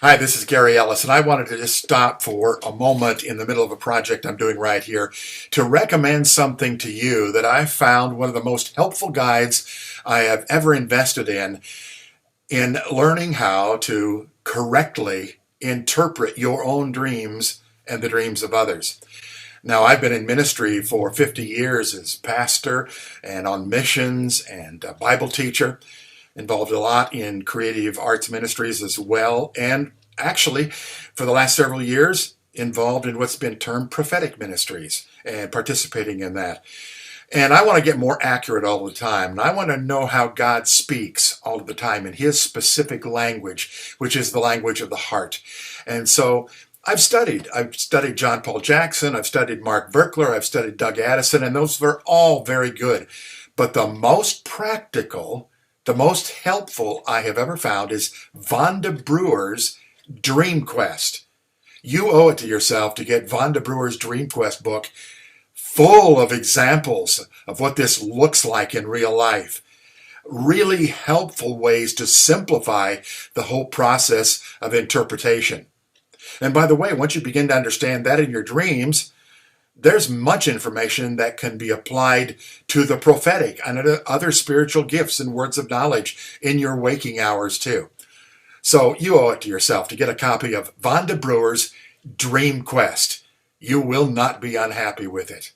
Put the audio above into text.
Hi, this is Gary Ellis, and I wanted to just stop for a moment in the middle of a project I'm doing right here to recommend something to you that I found one of the most helpful guides I have ever invested in learning how to correctly interpret your own dreams and the dreams of others. Now, I've been in ministry for 50 years as pastor and on missions and a Bible teacher, involved a lot in creative arts ministries as well, and actually, for the last several years, involved in what's been termed prophetic ministries and participating in that. And I want to get more accurate all the time. And I want to know how God speaks all of the time in his specific language, which is the language of the heart. And so I've studied John Paul Jackson, I've studied Mark Verkler, I've studied Doug Addison, and those were all very good. But the most practical, the most helpful I have ever found is Vonda Brewer's Dream Quest. You owe it to yourself to get Vonda Brewer's Dream Quest book, full of examples of what this looks like in real life. Really helpful ways to simplify the whole process of interpretation. And by the way, once you begin to understand that in your dreams, there's much information that can be applied to the prophetic and other spiritual gifts and words of knowledge in your waking hours too. So you owe it to yourself to get a copy of Vonda Brewer's Dream Quest. You will not be unhappy with it.